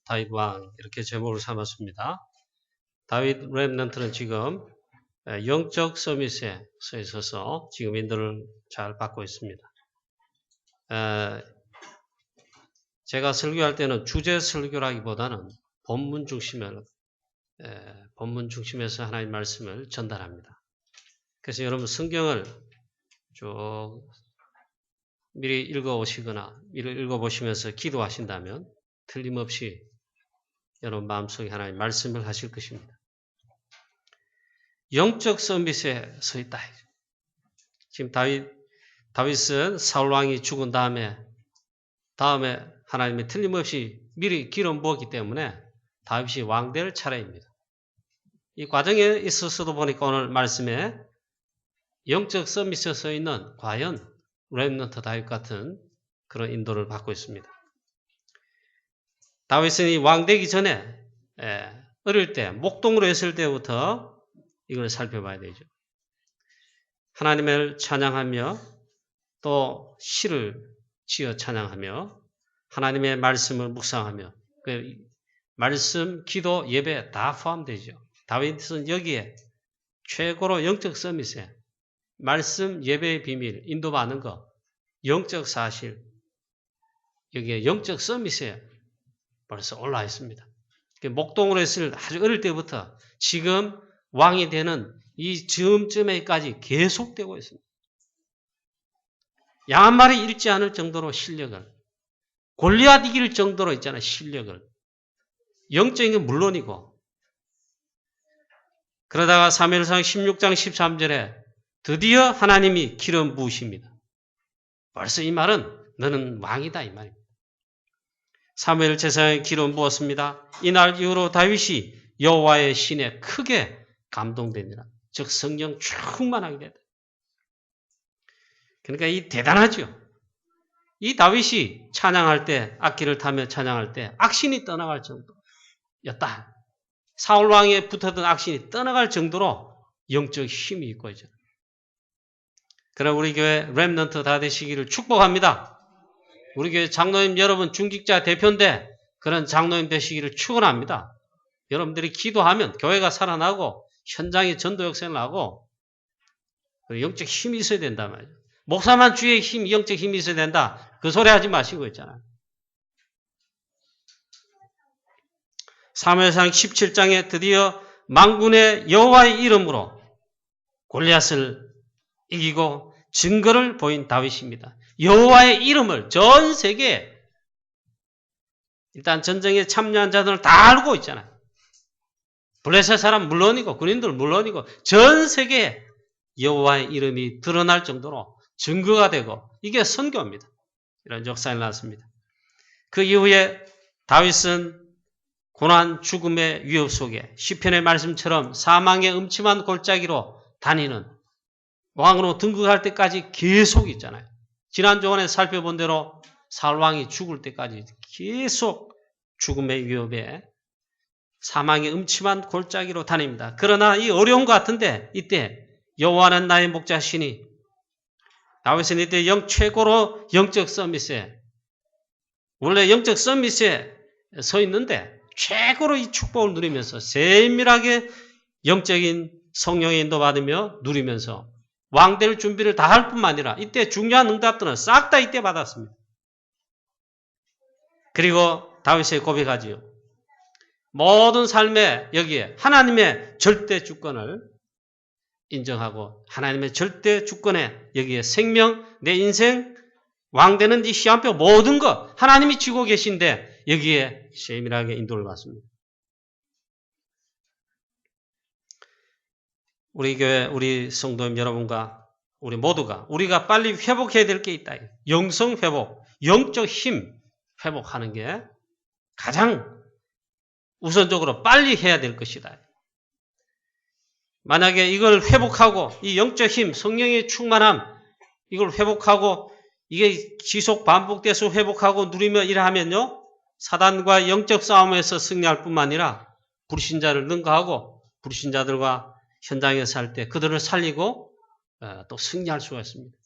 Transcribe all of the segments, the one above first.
다윗 왕 이렇게 제목을 삼았습니다. 다윗 렘넌트는 지금 영적 서밋에 서 있어서 지금 인도를 잘 받고 있습니다. 제가 설교할 때는 주제 설교라기보다는 본문 중심에서 하나님의 말씀을 전달합니다. 그래서 여러분 성경을 쭉 미리 읽어오시거나 미리 읽어보시면서 기도하신다면 틀림없이 여러분 마음속에 하나님 말씀을 하실 것입니다. 영적 서밋에 서 있다. 지금 다윗은 사울 왕이 죽은 다음에 하나님이 틀림없이 미리 기름 부었기 때문에 다윗이 왕 될 차례입니다. 이 과정에 있어서도 보니까 오늘 말씀에 영적 서밋에 서 있는 과연 렘넌트 다윗 같은 그런 인도를 받고 있습니다. 다윗은 이 왕 되기 전에 어릴 때 목동으로 했을 때부터 이걸 살펴봐야 되죠. 하나님을 찬양하며 또 시를 지어 찬양하며 하나님의 말씀을 묵상하며 그 말씀, 기도, 예배 다 포함되죠. 다윗은 여기에 최고로 영적 서밋에 말씀, 예배의 비밀, 인도받는 것, 영적 사실 여기에 영적 서밋에 벌써 올라와 있습니다. 목동으로 했을 아주 어릴 때부터 지금 왕이 되는 이 즈음쯤에까지 계속되고 있습니다. 양 한 마리 잃지 않을 정도로 실력을, 골리앗 이길 정도로 있잖아요. 실력을. 영적인 건 물론이고. 그러다가 사무엘상 16장 13절에 드디어 하나님이 기름 부으십니다. 벌써 이 말은 너는 왕이다 이 말입니다. 사무엘 제사장에 기름 부었습니다. 이날 이후로 다윗이 여호와의 신에 크게 감동되니라. 즉 성령 충만하게 됐다. 그러니까 이 대단하죠. 이 다윗이 찬양할 때 악기를 타며 찬양할 때 악신이 떠나갈 정도였다. 사울 왕에 붙었던 악신이 떠나갈 정도로 영적 힘이 있고 있잖아요. 그럼 우리 교회 렘넌트 다 되시기를 축복합니다. 우리 교회 장로님 여러분 중직자 대표인데 그런 장로님 되시기를 축원합니다. 여러분들이 기도하면 교회가 살아나고 현장에 전도 역사를 나고 영적 힘이 있어야 된단 말이에요. 목사만 주의 힘, 영적 힘이 있어야 된다. 그 소리 하지 마시고 있잖아요. 사무엘상 17장에 드디어 만군의 여호와의 이름으로 골리앗을 이기고 증거를 보인 다윗입니다. 여호와의 이름을 전 세계에 일단 전쟁에 참여한 자들은 다 알고 있잖아요. 블레셋 사람 물론이고 군인들 물론이고 전 세계에 여호와의 이름이 드러날 정도로 증거가 되고 이게 선교입니다. 이런 역사가 났습니다. 그 이후에 다윗은 고난 죽음의 위협 속에 시편의 말씀처럼 사망의 음침한 골짜기로 다니는 왕으로 등극할 때까지 계속 있잖아요. 지난 주간에 살펴본 대로 사울 왕이 죽을 때까지 계속 죽음의 위협에 사망의 음침한 골짜기로 다닙니다. 그러나 이 어려운 것 같은데 이때 여호와는 나의 목자시니 다윗은 이때 최고로 영적 서밋에 원래 영적 서밋에 서 있는데 최고로 이 축복을 누리면서 세밀하게 영적인 성령의 인도받으며 누리면서 왕될 준비를 다 할 뿐만 아니라 이때 중요한 응답들은 싹 다 이때 받았습니다. 그리고 다윗의 고백하지요. 모든 삶에 여기에 하나님의 절대 주권을 인정하고 하나님의 절대 주권에 여기에 생명, 내 인생, 왕되는 이 시한표 모든 것 하나님이 쥐고 계신데 여기에 세밀하게 인도를 받습니다. 우리 교회, 우리 성도님 여러분과 우리 모두가 우리가 빨리 회복해야 될 게 있다. 영성 회복, 영적 힘 회복하는 게 가장 우선적으로 빨리 해야 될 것이다. 만약에 이걸 회복하고 이 영적 힘, 성령의 충만함 이걸 회복하고 이게 지속 반복돼서 회복하고 누리며 일하면요. 사단과 영적 싸움에서 승리할 뿐만 아니라 불신자를 능가하고 불신자들과 현장에서 할 때 그들을 살리고 또 승리할 수가 있습니다.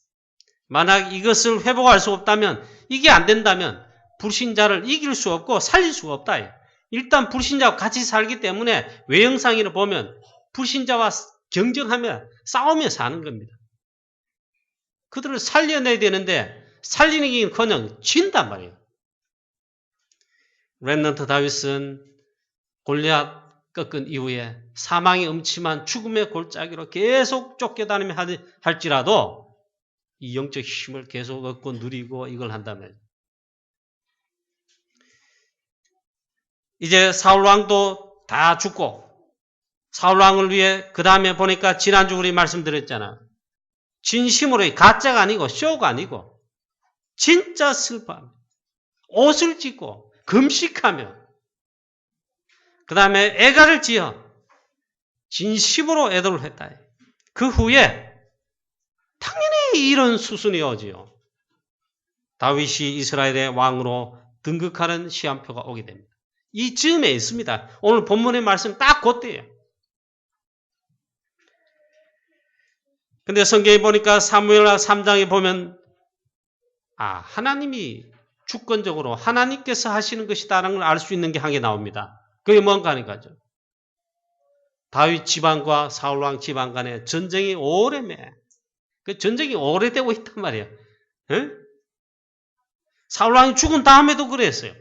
만약 이것을 회복할 수 없다면 이게 안 된다면 불신자를 이길 수 없고 살릴 수가 없다. 일단 불신자와 같이 살기 때문에 외형상으로 보면 불신자와 경쟁하며 싸우며 사는 겁니다. 그들을 살려내야 되는데 살리기는커녕 진단 말이에요. 렘넌트 다윗은 골리앗 꺾은 이후에 사망의 음침한 죽음의 골짜기로 계속 쫓겨다니며 할지라도 이 영적 힘을 계속 얻고 누리고 이걸 한다면 이제 사울왕도 다 죽고 사울왕을 위해 그 다음에 보니까 지난주 우리 말씀드렸잖아. 진심으로 가짜가 아니고 쇼가 아니고 진짜 슬퍼합니다. 옷을 찢고 금식하며 그 다음에 애가를 지어 진심으로 애도를 했다. 그 후에 당연히 이런 수순이 오지요. 다윗이 이스라엘의 왕으로 등극하는 시한표가 오게 됩니다. 이 즈음에 있습니다. 오늘 본문의 말씀 딱 그때예요. 근데 성경에 보니까 사무엘하 3장에 보면 하나님이 주권적으로 하나님께서 하시는 것이다라는 걸 알 수 있는 게 한 개 나옵니다. 그게 뭔가 하니까죠. 다윗 집안과 사울왕 집안 간의 전쟁이 오래매. 그 전쟁이 오래되고 있단 말이에요. 에? 사울왕이 죽은 다음에도 그랬어요.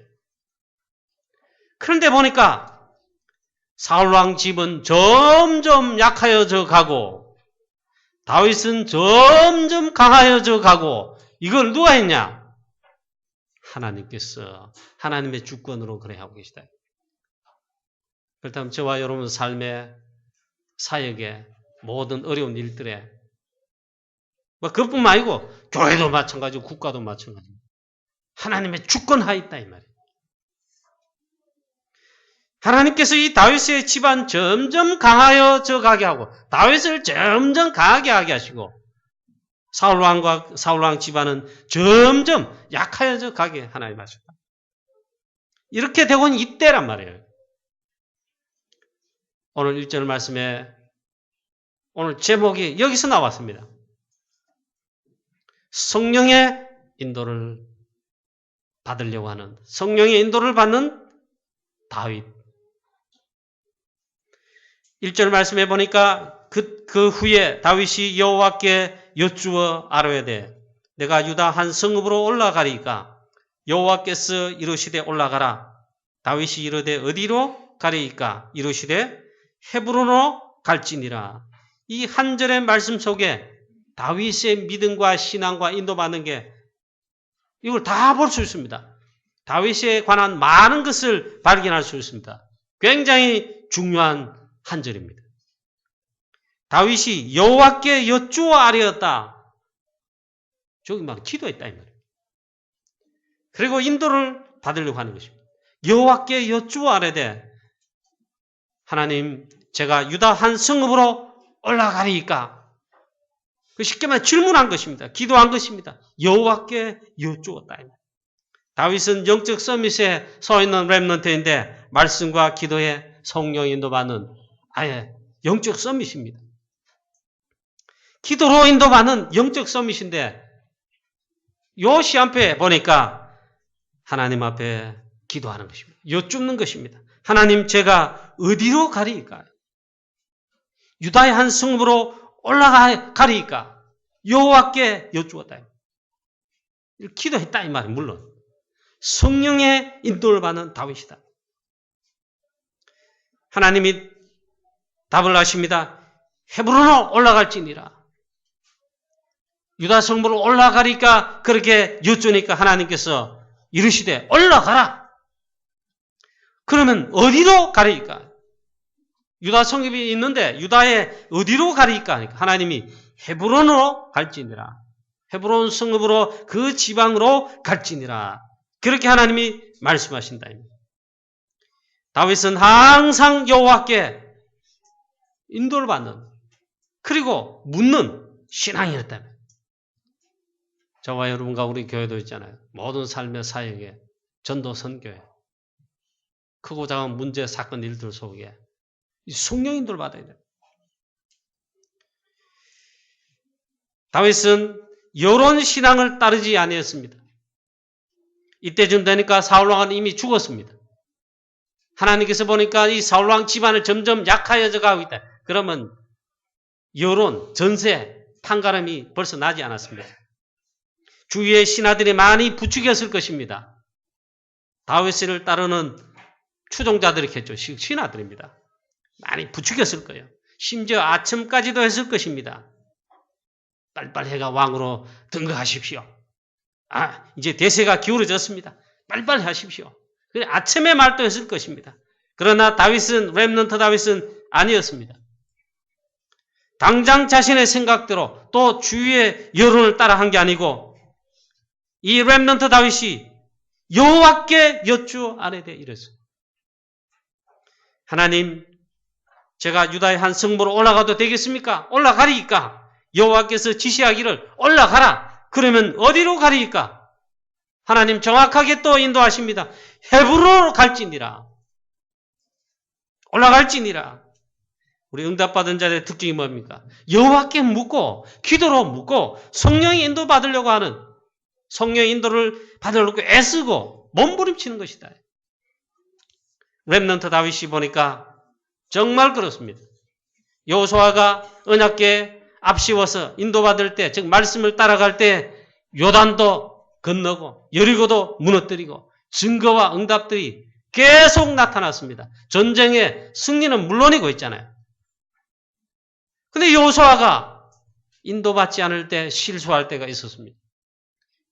그런데 보니까 사울왕 집은 점점 약하여져 가고 다윗은 점점 강하여져 가고 이걸 누가 했냐? 하나님께서 하나님의 주권으로 그래 하고 계시다. 그렇다면 저와 여러분 삶의 사역에 모든 어려운 일들에 그것뿐만 아니고 교회도 마찬가지고 국가도 마찬가지고 하나님의 주권하에 있다 이 말이에요. 하나님께서 이 다윗의 집안 점점 강하여져 가게 하고 다윗을 점점 강하게 하게 하시고 사울왕 집안은 점점 약하여져 가게 하나님 하셨다. 이렇게 되고는 이때란 말이에요. 오늘 1절 말씀에 오늘 제목이 여기서 나왔습니다. 성령의 인도를 받으려고 하는 성령의 인도를 받는 다윗. 1절 말씀해 보니까 그 후에 다윗이 여호와께 여쭈어 아뢰되 내가 유다 한 성읍으로 올라가리이까 여호와께서 이르시되 올라가라. 다윗이 이르되 어디로 가리이까 이르시되 헤브론으로 갈지니라. 이 한 절의 말씀 속에 다윗의 믿음과 신앙과 인도받는 게 이걸 다 볼 수 있습니다. 다윗에 관한 많은 것을 발견할 수 있습니다. 굉장히 중요한 한 절입니다. 다윗이 여호와께 여쭈어 아뢰었다. 저기 막 기도했다 이 말이에요. 그리고 인도를 받으려고 하는 것입니다. 여호와께 여쭈어 아뢰되 하나님 제가 유다 한 성읍으로 올라가리이까? 쉽게 말해 질문한 것입니다. 기도한 것입니다. 여호와께 여쭈었다. 다윗은 영적 서밋에 서 있는 렘넌트인데 말씀과 기도에 성령 인도받는 아예 영적 서밋입니다. 기도로 인도받는 영적 서밋인데 요 시한표에 보니까 하나님 앞에 기도하는 것입니다. 여쭙는 것입니다. 하나님 제가 어디로 가리이까? 유다의 한 성읍으로 올라가리이까? 여호와께 여쭈었다. 기도했다 이 말이에요. 물론 성령의 인도를 받는 다윗이다. 하나님이 답을 하십니다. 헤브론으로 올라갈지니라. 유다 성읍으로 올라가리까 그렇게 여쭈니까 하나님께서 이르시되 올라가라. 그러면 어디로 가리이까? 유다 성읍이 있는데 유다에 어디로 가리이까? 하니까 하나님이 헤브론으로 갈지니라. 헤브론 성읍으로 그 지방으로 갈지니라. 그렇게 하나님이 말씀하신다. 다윗은 항상 여호와께 인도를 받는 그리고 묻는 신앙이었다며. 저와 여러분과 우리 교회도 있잖아요. 모든 삶의 사역에 전도 선교에 크고 작은 문제, 사건, 일들 속에 성령 인도를 받아야 돼요. 다윗은 여론 신앙을 따르지 아니했습니다. 이때쯤 되니까 사울왕은 이미 죽었습니다. 하나님께서 보니까 이 사울왕 집안을 점점 약하여져 가고 있다. 그러면 여론, 전세, 판가름이 벌써 나지 않았습니다. 주위의 신하들이 많이 부추겼을 것입니다. 다윗을 따르는 추종자들이겠죠. 신하들입니다. 많이 부추겼을 거예요. 심지어 아첨까지도 했을 것입니다. 빨리빨리 해가 왕으로 등극하십시오. 이제 대세가 기울어졌습니다. 빨리빨리 하십시오. 아첨의 말도 했을 것입니다. 그러나 렘넌트 다윗은 아니었습니다. 당장 자신의 생각대로 또 주위의 여론을 따라 한 게 아니고 이 렘넌트 다윗이 여호와께 여쭈어 아뢰되 이랬어요. 하나님, 제가 유다의 한 성부로 올라가도 되겠습니까? 올라가리이까? 여호와께서 지시하기를 올라가라. 그러면 어디로 가리이까? 하나님 정확하게 또 인도하십니다. 헤브론으로 갈지니라. 올라갈지니라. 우리 응답받은 자들의 특징이 뭡니까? 여호와께 묻고 기도로 묻고 성령의 인도 받으려고 하는, 성령의 인도를 받으려고 애쓰고 몸부림치는 것이다. 렘넌트 다윗이 보니까 정말 그렇습니다. 여호수아가 언약궤 앞세워서 인도받을 때, 즉 말씀을 따라갈 때 요단도 건너고 여리고도 무너뜨리고 증거와 응답들이 계속 나타났습니다. 전쟁의 승리는 물론이고 있잖아요. 근데 여호수아가 인도받지 않을 때 실수할 때가 있었습니다.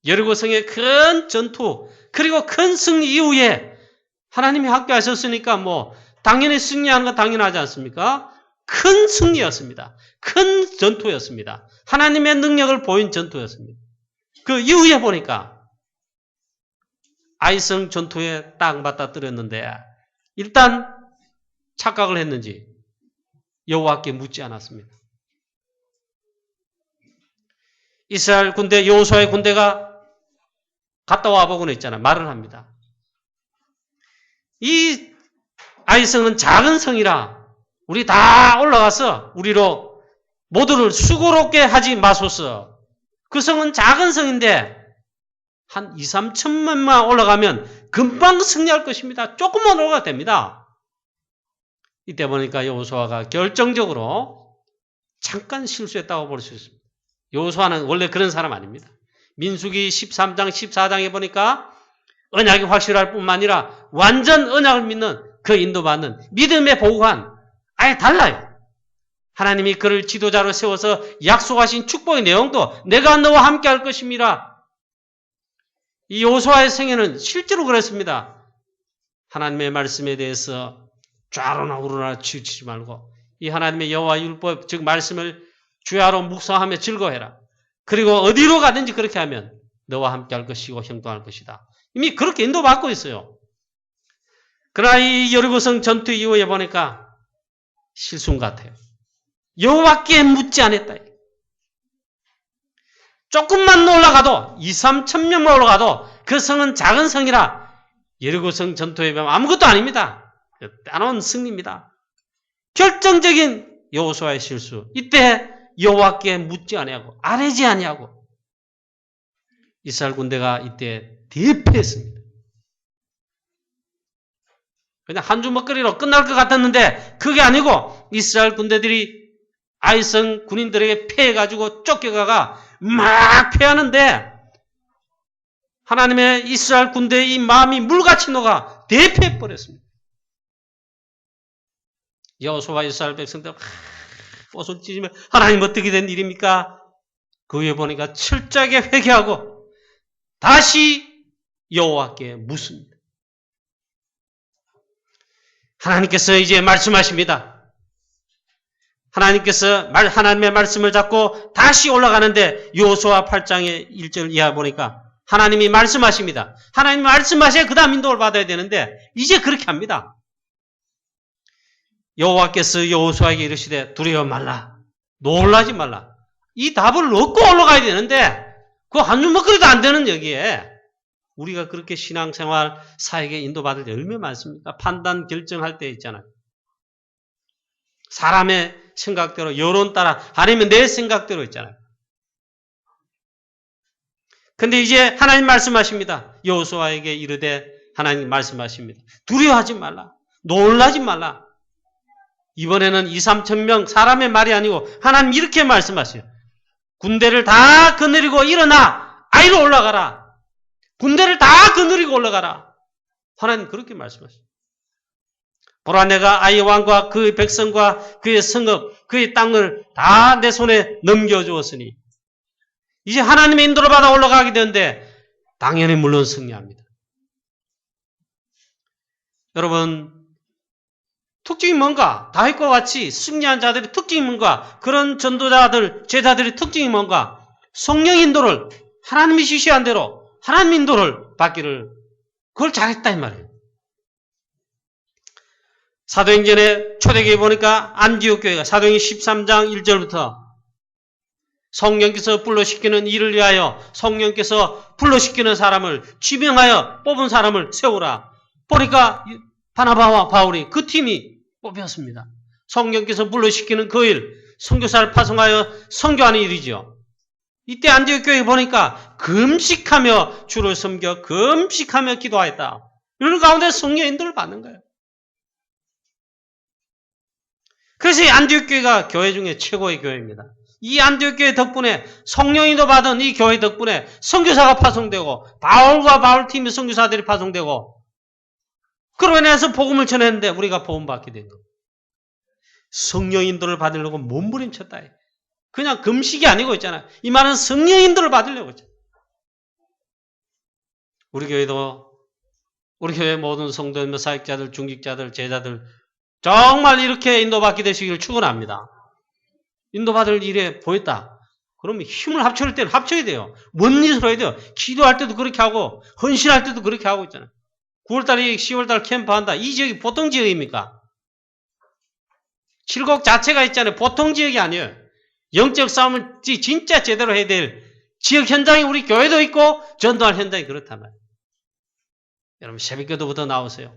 여리고성의 큰 전투 그리고 큰 승리 이후에 하나님이 함께하셨으니까 당연히 승리하는 건 당연하지 않습니까? 큰 승리였습니다. 큰 전투였습니다. 하나님의 능력을 보인 전투였습니다. 그 이후에 보니까 아이성 전투에 딱 맞닥뜨렸는데 일단 착각을 했는지 여호와께 묻지 않았습니다. 이스라엘 군대, 여호수아의 군대가 갔다 와보고는 있잖아요. 말을 합니다. 이 아이성은 작은 성이라 우리 다 올라가서 우리로 모두를 수고롭게 하지 마소서. 그 성은 작은 성인데 한 2, 3천만만 올라가면 금방 승리할 것입니다. 조금만 올라가도 됩니다. 이때 보니까 여호수아가 결정적으로 잠깐 실수했다고 볼 수 있습니다. 여호수아는 원래 그런 사람 아닙니다. 민수기 13장, 14장에 보니까 언약이 확실할 뿐만 아니라 완전 언약을 믿는 그 인도받는 믿음의 보관 아예 달라요. 하나님이 그를 지도자로 세워서 약속하신 축복의 내용도 내가 너와 함께 할 것입니다. 이 여호수아의 생애는 실제로 그랬습니다. 하나님의 말씀에 대해서 좌로나 우로나 치우치지 말고 이 하나님의 여호와 율법 즉 말씀을 주야로 묵상하며 즐거워해라. 그리고 어디로 가든지 그렇게 하면 너와 함께 할 것이고 형통할 것이다. 이미 그렇게 인도받고 있어요. 그러나 이 여리고성 전투 이후에 보니까 실수인 것 같아요. 여호와께 묻지 않았다. 조금만 올라가도 2, 3천 명만 올라가도 그 성은 작은 성이라 여리고성 전투에 보면 아무것도 아닙니다. 따놓은 승리입니다. 결정적인 여호수아의 실수. 이때 여호와께 묻지 아니하고 아뢰지 아니하고 이스라엘 군대가 이때 대패했습니다. 그냥 한 주 먹거리로 끝날 것 같았는데 그게 아니고 이스라엘 군대들이 아이성 군인들에게 패해가지고 쫓겨가가 막 패하는데 하나님의 이스라엘 군대의 이 마음이 물같이 녹아 대패해버렸습니다. 여호수아와 이스라엘 백성들 옷을 찢으며 하나님 어떻게 된 일입니까? 그 후에 보니까 철저하게 회개하고 다시 여호와께 묻습니다. 하나님께서 이제 말씀하십니다. 하나님께서 하나님의 말씀을 잡고 다시 올라가는데 여호수아 8장의 1절 이하 보니까 하나님이 말씀하십니다. 하나님이 말씀하셔야 그 다음 인도를 받아야 되는데 이제 그렇게 합니다. 여호와께서 여호수아에게 이르시되 두려워 말라. 놀라지 말라. 이 답을 얻고 올라가야 되는데 그 한 주먹거리도 안 되는 여기에 우리가 그렇게 신앙생활 사역에 인도받을 때 얼마나 많습니까? 판단 결정할 때 있잖아요. 사람의 생각대로 여론 따라 아니면 내 생각대로 있잖아요. 근데 이제 하나님 말씀하십니다. 여호수아에게 이르되 하나님 말씀하십니다. 두려워하지 말라. 놀라지 말라. 이번에는 2, 3천 명 사람의 말이 아니고 하나님 이렇게 말씀하세요. 군대를 다 거느리고 일어나 아이로 올라가라. 군대를 다 거느리고 올라가라. 하나님 그렇게 말씀하십니다. 보라 내가 아이 왕과 그의 백성과 그의 성읍 그의 땅을 다 내 손에 넘겨주었으니 이제 하나님의 인도를 받아 올라가게 되는데 당연히 물론 승리합니다. 여러분 특징이 뭔가? 다윗과 같이 승리한 자들의 특징이 뭔가? 그런 전도자들, 제자들의 특징이 뭔가? 성령 인도를 하나님이 지시한 대로 하나님 인도를 받기를 그걸 잘했다 이 말이에요. 사도행전의 초대교회 보니까 안디옥 교회가 사도행전 13장 1절부터 성령께서 불러시키는 일을 위하여 성령께서 불러시키는 사람을 지명하여 뽑은 사람을 세우라. 보니까 바나바와 바울이 그 팀이 뽑혔습니다. 성령께서 불러시키는 그 일, 선교사를 파송하여 선교하는 일이죠. 이때 안디옥 교회 보니까 금식하며 주를 섬겨 금식하며 기도하였다. 이런 가운데 성령 인도를 받는 거예요. 그래서 이 안디옥 교회가 교회 중에 최고의 교회입니다. 이 안디옥 교회 덕분에 성령인도 받은 이 교회 덕분에 선교사가 파송되고 바울과 바울 팀의 선교사들이 파송되고 그로 인해서 복음을 전했는데 우리가 복음 받게 된 겁니다. 성령 인도를 받으려고 몸부림쳤다. 그냥 금식이 아니고 있잖아요. 이 말은 성령 인도를 받으려고 있잖아요. 우리 교회도 우리 교회 모든 성도, 사역자들, 중직자들, 제자들 정말 이렇게 인도받게 되시기를 축원합니다. 인도받을 일에 보였다. 그러면 힘을 합칠 때는 합쳐야 돼요. 뭔 일을 해야 돼요. 기도할 때도 그렇게 하고 헌신할 때도 그렇게 하고 있잖아요. 9월달에 10월달 캠프한다. 이 지역이 보통 지역입니까? 칠곡 자체가 있잖아요. 보통 지역이 아니에요. 영적 싸움을 진짜 제대로 해야 될 지역 현장이 우리 교회도 있고 전도할 현장이 그렇단 말이에요. 여러분 새벽기도부터 나오세요.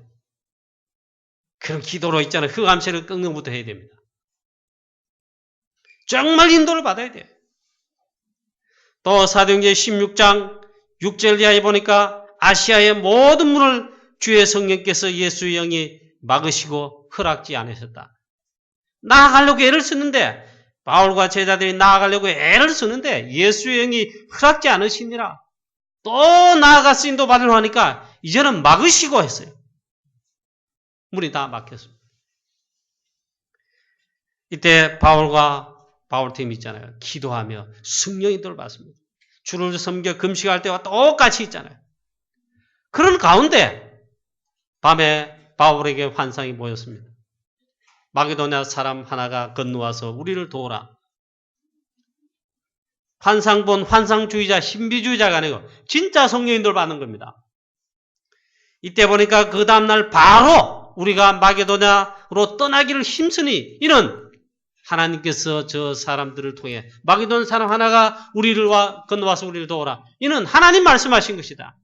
그런 기도로 있잖아요. 흑암새를 꺾는 것부터 해야 됩니다. 정말 인도를 받아야 돼요. 또 사도행전 16장 6절 이하에 보니까 아시아의 모든 문을 주의 성령께서 예수의 영이 막으시고 허락지 않으셨다. 나아가려고 애를 쓰는데 바울과 제자들이 나아가려고 애를 쓰는데 예수의 영이 허락지 않으시니라. 또 나아가서 인도받으려고 하니까 이제는 막으시고 했어요. 문이 다 막혔습니다. 이때 바울과 바울팀 있잖아요. 기도하며 성령 인도를 받습니다. 주를 섬겨 금식할 때와 똑같이 있잖아요. 그런 가운데 밤에 바울에게 환상이 보였습니다. 마게도냐 사람 하나가 건너와서 우리를 도우라. 환상 본 환상주의자, 신비주의자가 아니고 진짜 성령 인도를 받는 겁니다. 이때 보니까 그 다음날 바로 우리가 마게도냐로 떠나기를 힘쓰니 이는 하나님께서 저 사람들을 통해 마게도냐 사람 하나가 우리를 건너와서 우리를 도우라. 이는 하나님 말씀하신 것이다.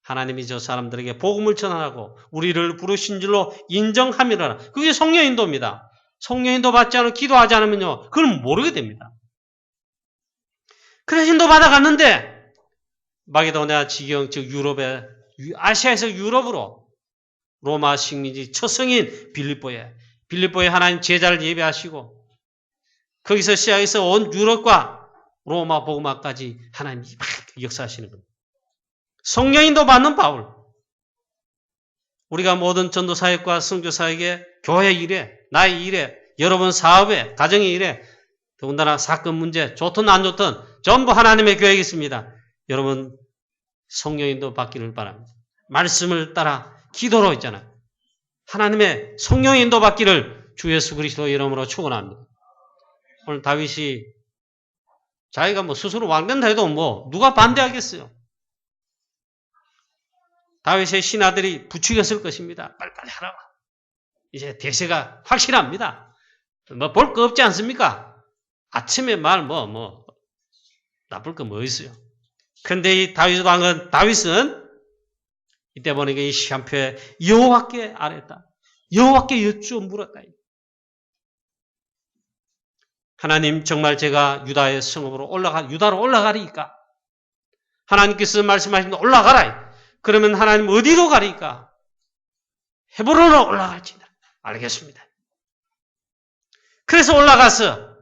하나님이 저 사람들에게 복음을 전하고 우리를 부르신 줄로 인정함이라. 그게 성령 인도입니다. 성령 인도 받지 않고 기도하지 않으면요. 그걸 모르게 됩니다. 그래서 인도 받아갔는데 마게도냐 지경 즉 유럽에 아시아에서 유럽으로 로마 식민지 첫 성인 빌립보에 하나님 제자를 예배하시고 거기서 시작해서 온 유럽과 로마 복음화까지 하나님이 막 역사하시는 겁니다. 성령인도 받는 바울. 우리가 모든 전도사역과 선교사에게 교회 일에, 나의 일에, 여러분 사업에, 가정의 일에, 더군다나 사건 문제, 좋든 안 좋든 전부 하나님의 계획이 있습니다. 여러분 성령인도 받기를 바랍니다. 말씀을 따라 기도로 있잖아요. 하나님의 성령인도 받기를 주 예수 그리스도 이름으로 축원합니다. 오늘 다윗이 자기가 스스로 왕된다 해도 누가 반대하겠어요? 다윗의 신하들이 부추겼을 것입니다. 빨리빨리 하라. 이제 대세가 확실합니다. 볼 거 없지 않습니까? 아침에 나쁠 거 뭐 있어요? 근데 이 다윗은 이때 보니까 이 시간표에 여호와께 아뢰다. 여호와께 여쭈어 물었다. 하나님 정말 제가 유다의 성읍으로 유다로 올라가리까? 하나님께서 말씀하십니다. 올라가라. 그러면 하나님 어디로 가리까? 헤브론으로 올라갈지다. 알겠습니다. 그래서 올라가서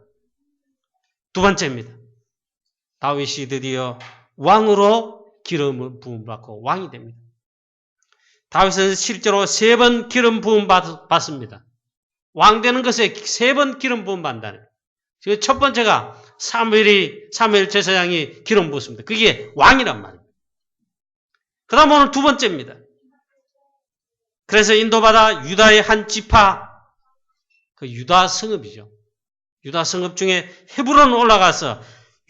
두 번째입니다. 다윗이 드디어 왕으로 기름을 부음받고 왕이 됩니다. 다윗은 실제로 3번 기름 부음 받습니다. 왕 되는 것에 3번 기름 부음 받는다는 거예요. 첫 번째가 사무엘 제사장이 기름 부었습니다. 그게 왕이란 말이에요. 그 다음 오늘 두 번째입니다. 그래서 인도받아 유다의 한 지파, 그 유다 성읍이죠. 유다 성읍 중에 헤브론 올라가서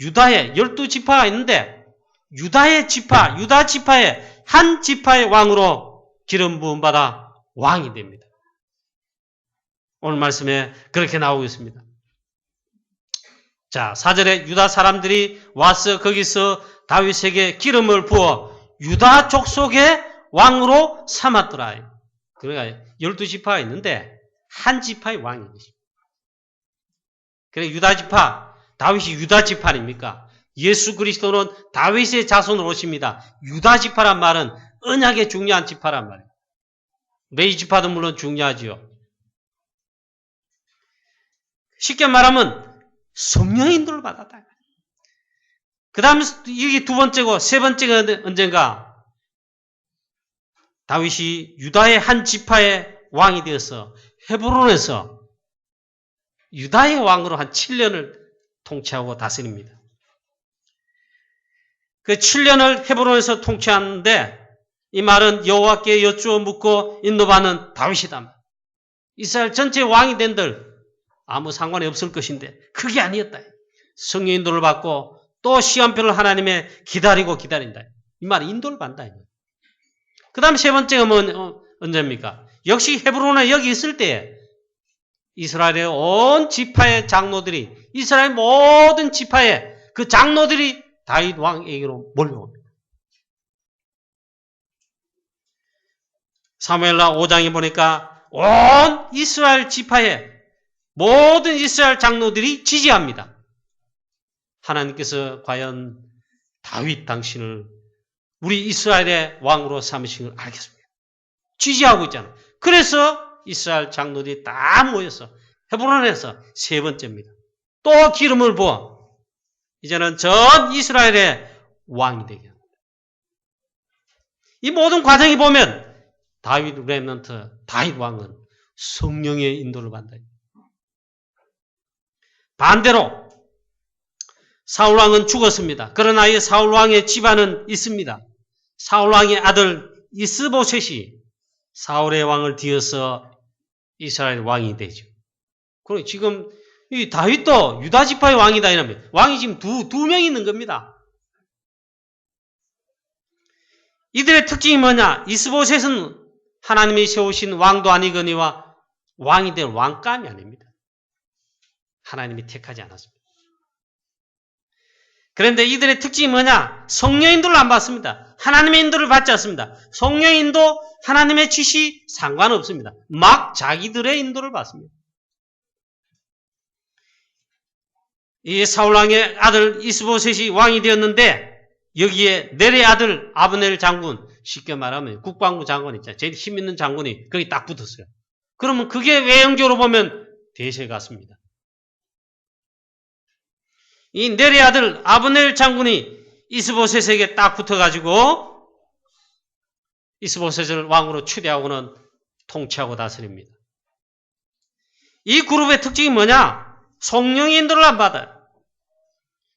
유다의 12지파가 있는데 유다 지파의 한 지파의 왕으로 기름 부음 받아 왕이 됩니다. 오늘 말씀에 그렇게 나오고 있습니다. 자, 4절에 유다 사람들이 와서 거기서 다윗에게 기름을 부어 유다 족속의 왕으로 삼았더라. 그러니까 12지파가 있는데 한 지파의 왕이 되십니다. 그래 유다 지파, 다윗이 유다 지파 아닙니까? 예수 그리스도는 다윗의 자손으로 오십니다. 유다 지파란 말은 언약에 중요한 지파란 말이에요. 레위 지파도 물론 중요하지요. 쉽게 말하면 성령의 인도를 받았다. 그 다음에 이게 두 번째고 세 번째가 언젠가 다윗이 유다의 한 지파의 왕이 되어서 헤브론에서 유다의 왕으로 한 7년을 통치하고 다스립니다. 그 7년을 헤브론에서 통치하는데 이 말은 여호와께 여쭈어 묻고 인도받는 다윗이다. 이스라엘 전체 왕이 된들 아무 상관이 없을 것인데 그게 아니었다. 성령 인도를 받고 또 시간표를 하나님의 기다린다. 이 말은 인도를 받는다. 그 다음 세 번째가 언제입니까? 역시 헤브론에 여기 있을 때 이스라엘의 온 지파의 장로들이 이스라엘 모든 지파의 그 장로들이 다윗 왕에게로 몰려옵니다. 사무엘라 5장에 보니까 온 이스라엘 지파의 모든 이스라엘 장로들이 지지합니다. 하나님께서 과연 다윗 당신을 우리 이스라엘의 왕으로 삼으신 걸 알겠습니다. 지지하고 있잖아요. 그래서 이스라엘 장로들이 다 모여서 헤브론에서 세 번째입니다. 또 기름을 부어 이제는 전 이스라엘의 왕이 되게 합니다. 이 모든 과정이 보면 다윗 렘넌트, 다윗 왕은 성령의 인도를 받는다. 반대로 사울 왕은 죽었습니다. 그러나 이 사울 왕의 집안은 있습니다. 사울 왕의 아들 이스보셋이 사울의 왕을 뒤어서 이스라엘 왕이 되죠. 그리고 지금 이 다윗도 유다 지파의 왕이다 이러면 왕이 지금 두 명 있는 겁니다. 이들의 특징이 뭐냐? 이스보셋은 하나님이 세우신 왕도 아니거니와 왕이 될 왕감이 아닙니다. 하나님이 택하지 않았습니다. 그런데 이들의 특징이 뭐냐? 성령 인도를 안 받습니다. 하나님의 인도를 받지 않습니다. 성령 인도, 하나님의 지시 상관없습니다. 막 자기들의 인도를 받습니다. 이 사울왕의 아들 이스보셋이 왕이 되었는데 여기에 넬의 아들 아브넬 장군, 쉽게 말하면 국방부 장군 있잖아요. 제일 힘 있는 장군이 거기 딱 붙었어요. 그러면 그게 외형적으로 보면 대세 같습니다. 이 넬의 아들 아브넬 장군이 이스보셋에게 딱 붙어가지고 이스보셋을 왕으로 추대하고는 통치하고 다스립니다. 이 그룹의 특징이 뭐냐? 성령의 인도를 안 받아요.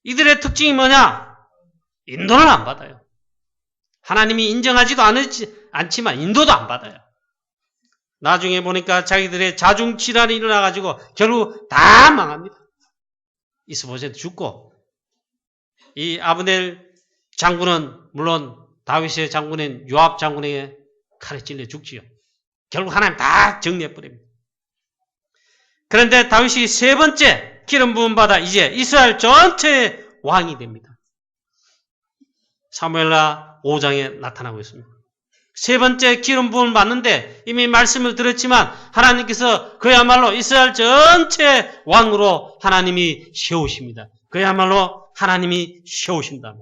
이들의 특징이 뭐냐? 인도를 안 받아요. 하나님이 인정하지도 않지만 인도도 안 받아요. 나중에 보니까 자기들의 자중질환이 일어나가지고 결국 다 망합니다. 이스보셋 죽고 이 아브넬 장군은 물론 다윗의 장군인 요압 장군에게 칼에 찔려 죽지요. 결국 하나님 다 정리해버립니다. 그런데 다윗이 세 번째 기름 부음 받아 이제 이스라엘 전체의 왕이 됩니다. 사무엘하 5장에 나타나고 있습니다. 세 번째 기름 부음을 받는데 이미 말씀을 드렸지만 하나님께서 그야말로 이스라엘 전체 왕으로 하나님이 세우십니다. 그야말로 하나님이 세우신다.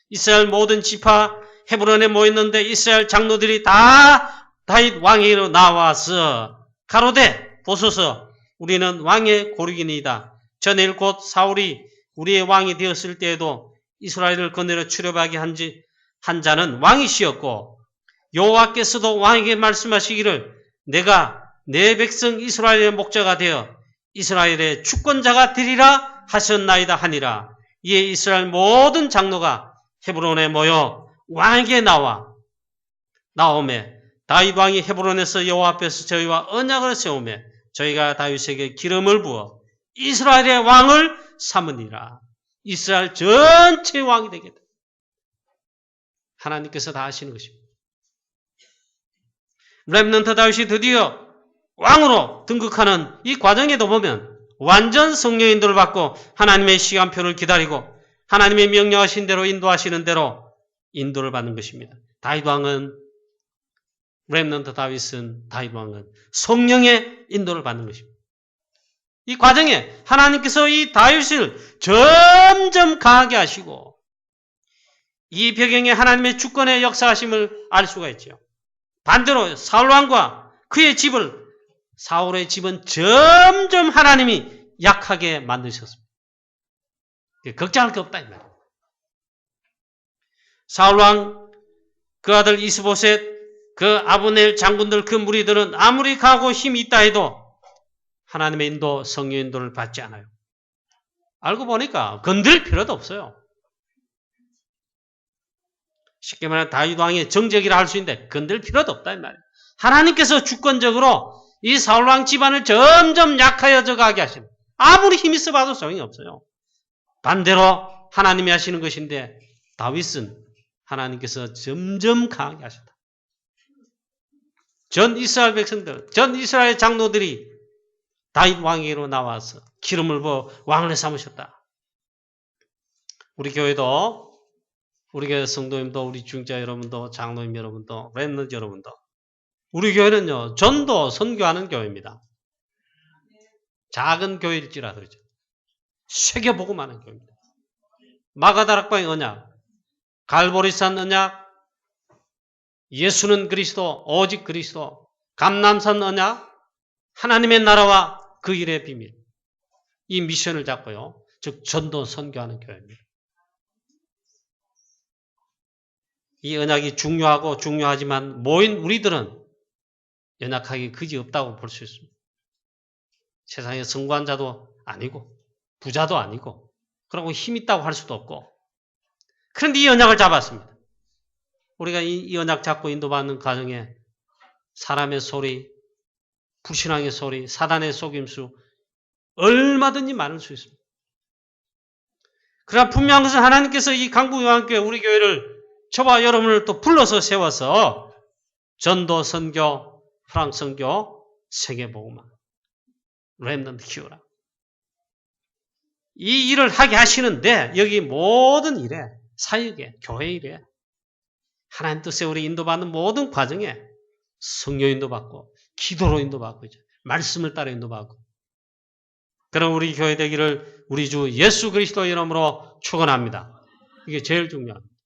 이스라엘 모든 지파 헤브론에 모였는데 이스라엘 장로들이 다 다윗 왕에게로 나와서 가로되 보소서 우리는 왕의 고르기니이다. 전일 곧 사울이 우리의 왕이 되었을 때에도 이스라엘을 건너려 출애굽하게 한 자는 왕이시었고 여호와께서도 왕에게 말씀하시기를 내가 내 백성 이스라엘의 목자가 되어 이스라엘의 주권자가 되리라 하셨나이다 하니라. 이에 이스라엘 모든 장로가 헤브론에 모여 왕에게 나오매 다윗 왕이 헤브론에서 여호와 앞에서 저희와 언약을 세우매 저희가 다윗에게 기름을 부어 이스라엘의 왕을 삼으니라. 이스라엘 전체의 왕이 되겠다. 하나님께서 다 하시는 것입니다. 렘넌트 다윗이 드디어 왕으로 등극하는 이 과정에도 보면 완전 성령의 인도를 받고 하나님의 시간표를 기다리고 하나님의 명령하신 대로 인도하시는 대로 인도를 받는 것입니다. 다윗 왕은 다윗 왕은 성령의 인도를 받는 것입니다. 이 과정에 하나님께서 이 다윗을 점점 강하게 하시고 이 배경에 하나님의 주권의 역사하심을 알 수가 있죠. 반대로 사울왕과 사울의 집은 점점 하나님이 약하게 만드셨습니다. 걱정할 게 없다 이 말이에요. 사울왕, 그 아들 이스보셋, 그 아브넬 장군들, 그 무리들은 아무리 강하고 힘이 있다 해도 하나님의 인도, 성령 인도를 받지 않아요. 알고 보니까 건들 필요도 없어요. 쉽게 말하면 다윗 왕의 정적이라 할 수 있는데 건들 필요도 없다 이 말이에요. 하나님께서 주권적으로 이 사울왕 집안을 점점 약하여져 가게 하십니다. 아무리 힘이 써봐도 소용이 없어요. 반대로 하나님이 하시는 것인데 다윗은 하나님께서 점점 강하게 하셨다. 전 이스라엘 백성들, 전 이스라엘 장로들이 다윗 왕에게로 나와서 기름을 부어 왕을 삼으셨다. 우리 교회도, 우리 교회 성도님도, 우리 중자 여러분도, 장로님 여러분도, 렘넌트 여러분도, 우리 교회는요, 전도 선교하는 교회입니다. 작은 교회일지라 그러죠. 새겨보고만 교회입니다. 마가다락방의 언약, 갈보리산 언약, 예수는 그리스도, 오직 그리스도, 감람산 언약, 하나님의 나라와 그 일의 비밀, 이 미션을 잡고요. 즉 전도 선교하는 교회입니다. 이 언약이 중요하고 중요하지만 모인 우리들은 연약하기 그지없다고 볼 수 있습니다. 세상에 성관자도 아니고 부자도 아니고 그러고 힘 있다고 할 수도 없고 그런데 이 언약을 잡았습니다. 우리가 이 언약 잡고 인도받는 과정에 사람의 소리, 불신앙의 소리, 사단의 속임수 얼마든지 많을 수 있습니다. 그러나 분명한 것은 하나님께서 이 강북요한교회 우리 교회를 저와 여러분을 또 불러서 세워서 전도, 선교, 프랑스 선교, 세계복음화, 렘넌트 키우라. 이 일을 하게 하시는데 여기 모든 일에, 사역에, 교회 일에 하나님 뜻에 우리 인도받는 모든 과정에 성령 인도받고 기도로 인도받고 있죠. 말씀을 따라 인도받고 그럼 우리 교회 되기를 우리 주 예수 그리스도의 이름으로 축원합니다. 이게 제일 중요합니다.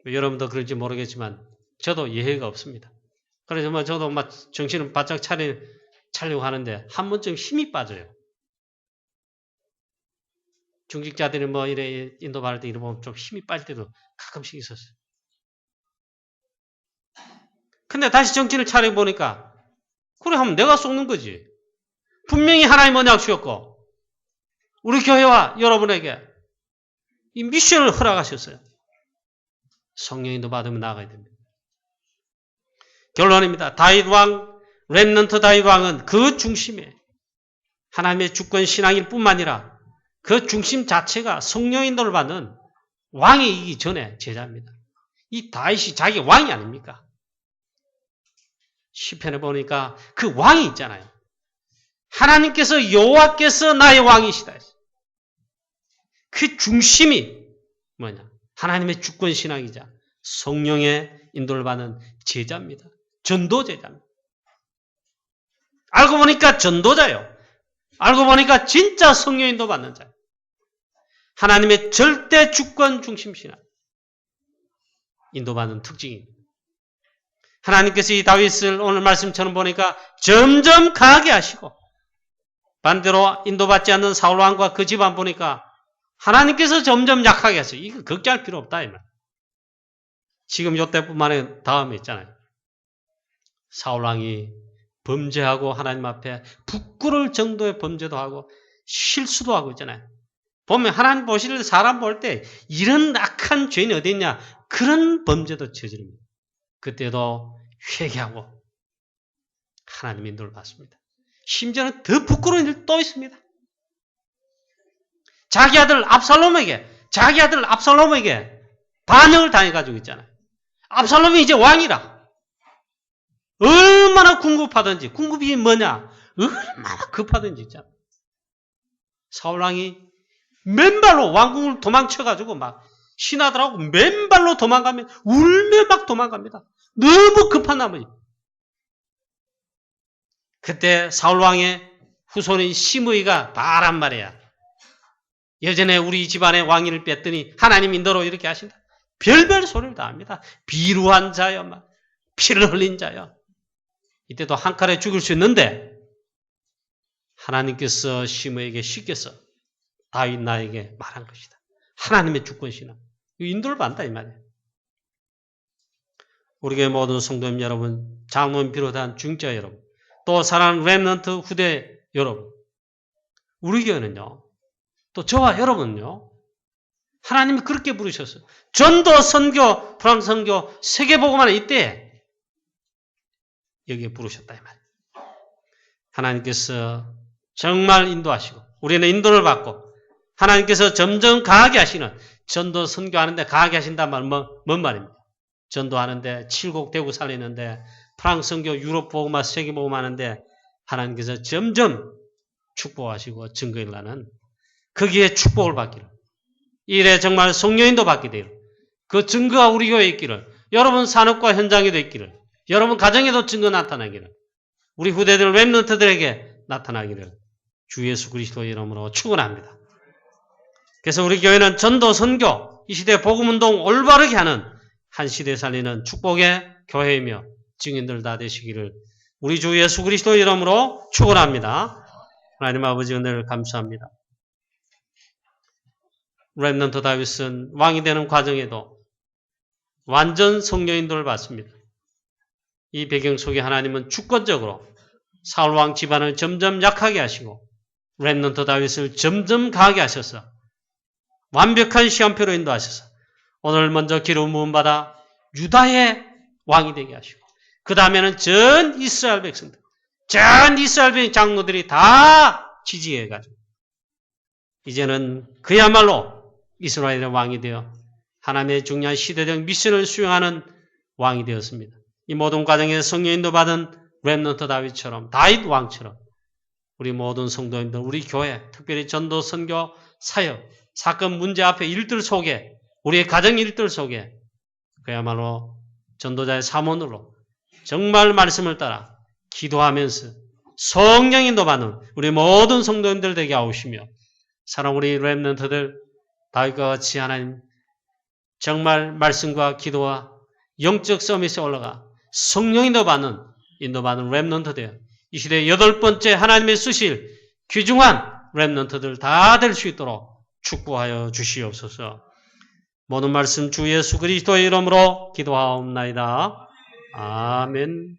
여러분도 그런지 모르겠지만 저도 예외가 없습니다. 그래서 저도 정신을 바짝 차리려고 하는데 한 번쯤 힘이 빠져요. 중직자들이 이래 인도받을 때 이러면 좀 힘이 빠질 때도 가끔씩 있었어요. 근데 다시 정신을 차려보니까 그래 하면 내가 속는 거지. 분명히 하나님 언약 주셨고 우리 교회와 여러분에게 이 미션을 허락하셨어요. 성령인도 받으면 나가야 됩니다. 결론입니다. 다윗 왕, 렘넌트 다윗 왕은 그 중심에 하나님의 주권 신앙일 뿐만 아니라 그 중심 자체가 성령 인도를 받는 왕이기 전에 제자입니다. 이 다윗이 자기 왕이 아닙니까? 시편에 보니까 그 왕이 있잖아요. 하나님께서 여호와께서 나의 왕이시다. 그 중심이 뭐냐? 하나님의 주권 신앙이자 성령의 인도를 받는 제자입니다. 전도 제자입니다. 알고 보니까 전도자요. 알고 보니까 진짜 성령 인도 받는 자예요. 하나님의 절대 주권 중심 신앙. 인도받는 특징입니다. 하나님께서 이 다윗을 오늘 말씀처럼 보니까 점점 강하게 하시고 반대로 인도받지 않는 사울왕과 그 집안 보니까 하나님께서 점점 약하게 하세요. 이거 걱정할 필요 없다 이 말. 지금 이때뿐만 아니라 다음에 있잖아요. 사울왕이 범죄하고 하나님 앞에 부끄러울 정도의 범죄도 하고 실수도 하고 있잖아요. 보면 하나님 보실 때 사람 볼 때 이런 악한 죄인이 어디 있냐 그런 범죄도 저지릅니다. 그때도 회개하고 하나님 인도를 받습니다. 심지어는 더 부끄러운 일 또 있습니다. 자기 아들 압살롬에게 반역을 당해가지고 있잖아요. 압살롬이 이제 왕이라. 얼마나 궁급하든지, 궁급이 뭐냐? 얼마나 급하든지 있잖아요. 사울왕이 맨발로 왕궁을 도망쳐가지고 막 신하들하고 맨발로 도망가면 울며 막 도망갑니다. 너무 급한 나머지. 그때 사울왕의 후손인 시므이가 말한 말이야. 예전에 우리 집안의 왕위를 뺐더니 하나님 인도로 이렇게 하신다. 별별 소리를 다 합니다. 비루한 자여, 막 피를 흘린 자여. 이때도 한 칼에 죽일 수 있는데 하나님께서 시므에게 시켜서 다윗 나에게 말한 것이다. 하나님의 주권신앙. 인도를 받는다 이 말이에요. 우리 교회 모든 성도님 여러분, 장로님 비롯한 중자 여러분, 또 사랑하는 렘넌트 후대 여러분, 우리 교회는요, 또 저와 여러분은요, 하나님이 그렇게 부르셨어요. 전도, 선교, 프랑스 선교, 세계복음화는 이때 여기에 부르셨다 이 말이에요. 하나님께서 정말 인도하시고 우리는 인도를 받고 하나님께서 점점 강하게 하시는 전도 선교하는데 강하게 하신다는 말은 뭔 말입니까? 전도하는데 칠곡 대구 살리는데 프랑스 선교 유럽 복음화 세계 복음화 하는데 하나님께서 점점 축복하시고 증거일라는 거기에 축복을 받기를 이래 정말 성령인도 받게 되기를 그 증거가 우리 교회에 있기를 여러분 산업과 현장에도 있기를 여러분 가정에도 증거 나타나기를 우리 후대들 렘넌트들에게 나타나기를 주 예수 그리스도의 이름으로 축원합니다. 그래서 우리 교회는 전도 선교 이 시대 복음운동 올바르게 하는 한 시대 살리는 축복의 교회이며 증인들 다 되시기를 우리 주 예수 그리스도의 이름으로 축원합니다. 하나님 아버지 은혜를 감사합니다. 렘넌트 다윗은 왕이 되는 과정에도 완전 성령인도를 받습니다. 이 배경 속에 하나님은 주권적으로 사울왕 집안을 점점 약하게 하시고 렘넌트 다윗을 점점 강하게 하셔서 완벽한 시험표로 인도하셔서 오늘 먼저 기름 부음 받아 유다의 왕이 되게 하시고 그 다음에는 전 이스라엘 백성들, 전 이스라엘 장로들이 다 지지해가지고 이제는 그야말로 이스라엘의 왕이 되어 하나님의 중요한 시대적 미션을 수행하는 왕이 되었습니다. 이 모든 과정에서 성령인도 받은 렘넌트 다윗처럼 다윗 왕처럼 우리 모든 성도님들, 우리 교회, 특별히 전도, 선교, 사역, 사건, 문제 앞에 일들 속에 우리의 가정 일들 속에 그야말로 전도자의 사모으로 정말 말씀을 따라 기도하면서 성령인도 받는 우리 모든 성도님들 되게 하옵시며 사랑 우리 렘넌트들 다윗과 같이 하나님 정말 말씀과 기도와 영적 서밋에 올라가 성령인도 받는 인도받는 렘넌트 되어 이 시대의 8번째 하나님의 쓰실 귀중한 렘넌트들 다 될 수 있도록 축복하여 주시옵소서. 모든 말씀 주 예수 그리스도의 이름으로 기도하옵나이다. 아멘.